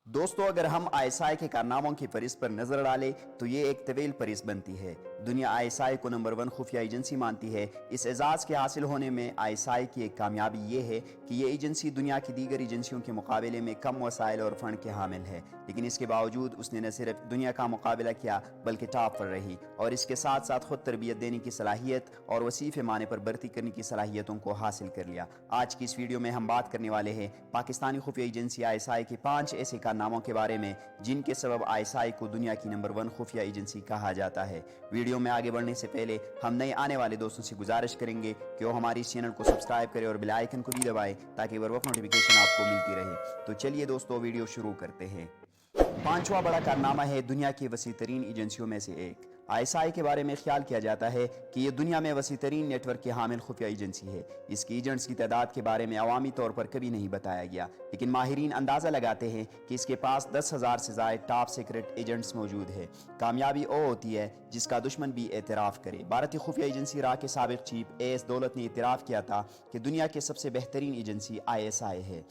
दोस्तों, अगर हम आईएसआई के कारनामों की फहरिस्त पर नजर डालें तो ये एक तवील फहरिस्त बनती है। दुनिया आईएसआई को नंबर 1 खुफिया एजेंसी मानती है। इस एजाज़ के हासिल होने में आईएसआई की एक कामयाबी ये है कि ये एजेंसी दुनिया की दीगर एजेंसियों के मुकाबले में कम वसाइल और फंड के हामिल है, लेकिन इसके बावजूद उसने न सिर्फ दुनिया का मुकाबला किया बल्कि टॉप पर रही और इसके साथ साथ खुद तरबियत देने की सलाहियत और वसी पैमाने पर भर्ती करने की सलाहियतों को हासिल कर लिया। आज की इस वीडियो में हम बात करने वाले हैं पाकिस्तानी खुफिया एजेंसी आईएसआई के 5 ऐसे कारनामों के बारे में जिनके सबब आईएसआई को दुनिया की नंबर 1 खुफिया एजेंसी कहा जाता है। वीडियो में आगे बढ़ने से पहले हम नए आने वाले दोस्तों से गुजारिश करेंगे कि वो हमारे इस चैनल को सब्सक्राइब करें और बेल आइकन को भी दबाएं ताकि बर वक्त नोटिफिकेशन आपको मिलती रहे। तो चलिए दोस्तों, वीडियो शुरू करते हैं। पांचवा बड़ा कारनामा है दुनिया की वसी तरीन एजेंसियों में से एक। आईएसआई के बारे में ख्याल किया जाता है कि यह दुनिया में वसी तरीन नेटवर्क की हामिल खुफिया एजेंसी है। इसकी एजेंट्स की तादाद के बारे में अवामी तौर पर कभी नहीं बताया गया, लेकिन माहिरीन अंदाज़ा लगाते हैं कि इसके पास 10,000 से ज़ायद टॉप सीक्रेट एजेंट्स मौजूद है। कामयाबी वो होती है जिसका दुश्मन भी एतराफ़ करे। भारतीय खुफिया एजेंसी रा के साबिक चीफ एस दौलत ने इतराफ़ किया था कि दुनिया की सबसे बेहतरीन एजेंसी आईएसआई है।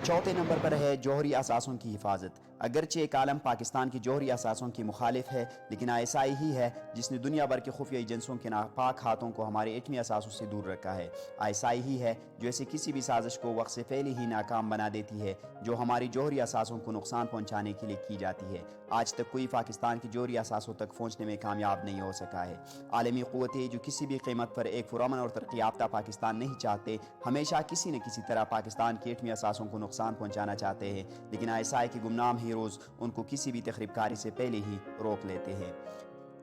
चौथे नंबर पर है जौहरी असासों की हिफाजत। अगरचे एक आलम पाकिस्तान की जौहरी असासों की मुखालिफ है, लेकिन आईएसआई ही है जिसने दुनिया भर के खुफिया एजेंसियों के नापाक हाथों को हमारे एटमी असासों से दूर रखा है। आईएसआई ही है जो ऐसी किसी भी साजिश को वक्त से पहले ही नाकाम बना देती है जो हमारी जौहरी असासों को नुकसान पहुंचाने के लिए की जाती है। आज तक कोई पाकिस्तान की जौहरी असासों तक पहुंचने में कामयाब नहीं हो सका है। आलमी क़ुव्वतें जो किसी भी कीमत पर एक पुरअमन और तरक्की याफ्ता पाकिस्तान नहीं चाहते, हमेशा किसी न किसी तरह पाकिस्तान के एटमी असासों को नुकसान पहुंचाना चाहते हैं, लेकिन आईएसआई के गुमनाम हीरोज़ उनको किसी भी तखरीबकारी से पहले ही रोक लेते हैं।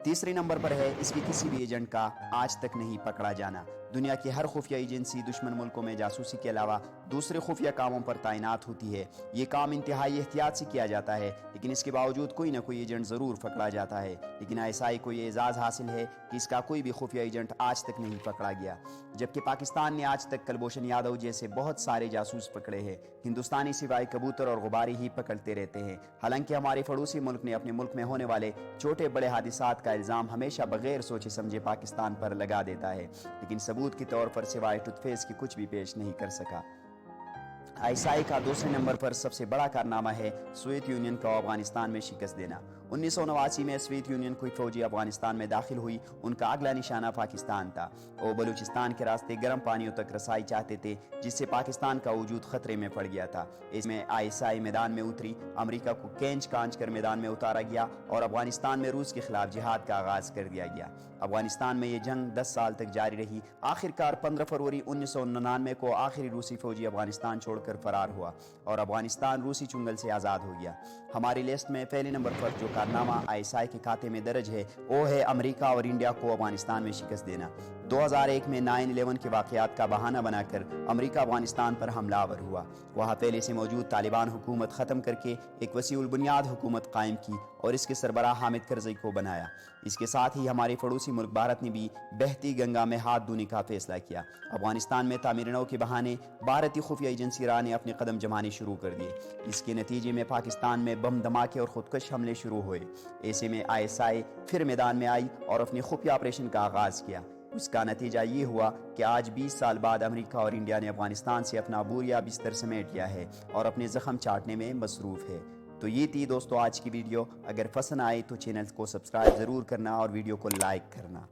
तीसरे नंबर पर है इसकी किसी भी एजेंट का आज तक नहीं पकड़ा जाना। दुनिया की हर खुफिया एजेंसी दुश्मन मुल्कों में जासूसी के अलावा दूसरे खुफिया कामों पर तैनात होती है। ये काम इंतहाई एहतियात से किया जाता है, लेकिन इसके बावजूद कोई ना कोई एजेंट ज़रूर पकड़ा जाता है। लेकिन आईएसआई को ये एजाज़ हासिल है कि इसका कोई भी खुफिया एजेंट आज तक नहीं पकड़ा गया, जबकि पाकिस्तान ने आज तक कुलभूषण यादव जैसे बहुत सारे जासूस पकड़े हैं। हिंदुस्तानी सिवाय कबूतर और गुब्बारे ही पकड़ते रहते हैं। हालांकि हमारे पड़ोसी मुल्क ने अपने मुल्क में होने वाले छोटे बड़े हादिसात का इल्ज़ाम हमेशा बगैर सोचे समझे पाकिस्तान पर लगा देता है, लेकिन सबूत के तौर पर सिवाय टूथपेस्ट के कुछ भी पेश नहीं कर सका। आईएसआई का दूसरे नंबर पर सबसे बड़ा कारनामा है सोवियत यूनियन को अफगानिस्तान में शिकस्त देना। 1989 में सोवियत यूनियन की फौजी अफगानिस्तान में दाखिल हुई। उनका अगला निशाना पाकिस्तान था। वो बलूचिस्तान के रास्ते गर्म पानियों तक रसाई चाहते थे, जिससे पाकिस्तान का वजूद खतरे में पड़ गया था। इसमें आईएसआई मैदान में उतरी, अमेरिका को केंच कांच कर मैदान में उतारा गया और अफगानिस्तान में रूस के खिलाफ जिहाद का आगाज कर दिया गया। अफगानिस्तान में ये जंग 10 साल तक जारी रही। आखिरकार 15 फरवरी 1999 को आखिरी रूसी फौजी अफगानिस्तान छोड़कर फरार हुआ और अफगानिस्तान रूसी चुंगल से आज़ाद हो गया। हमारी लिस्ट में पहले नंबर पर जो कारनामा आईएसआई के खाते में दर्ज है वो है अमेरिका और इंडिया को अफगानिस्तान में शिकस्त देना। 2001 में 9/11 के वाक़यात का बहाना बनाकर अमेरिका अफगानिस्तान पर हमलावर हुआ। वहाँ पहले से मौजूद तालिबान हुकूमत ख़त्म करके एक वसीउल बुनियाद हुकूमत कायम की और इसके सरबराह हामिद करज़ई को बनाया। इसके साथ ही हमारे पड़ोसी मुल्क भारत ने भी बहती गंगा में हाथ धोने का फैसला किया। अफगानिस्तान में तामीर नौ के बहाने भारतीय खुफिया एजेंसी रा ने अपने कदम जमाने शुरू कर दिए। इसके नतीजे में पाकिस्तान में बम धमाके और खुदकश हमले शुरू हुए। ऐसे में आईएसआई फिर मैदान में आई और अपने खुफिया ऑपरेशन का आगाज़ किया। उसका नतीजा ये हुआ कि आज 20 साल बाद अमेरिका और इंडिया ने अफगानिस्तान से अपना बोरिया बिस्तर समेट लिया है और अपने जख्म चाटने में मसरूफ़ है। तो ये थी दोस्तों आज की वीडियो। अगर पसंद आए तो चैनल को सब्सक्राइब ज़रूर करना और वीडियो को लाइक करना।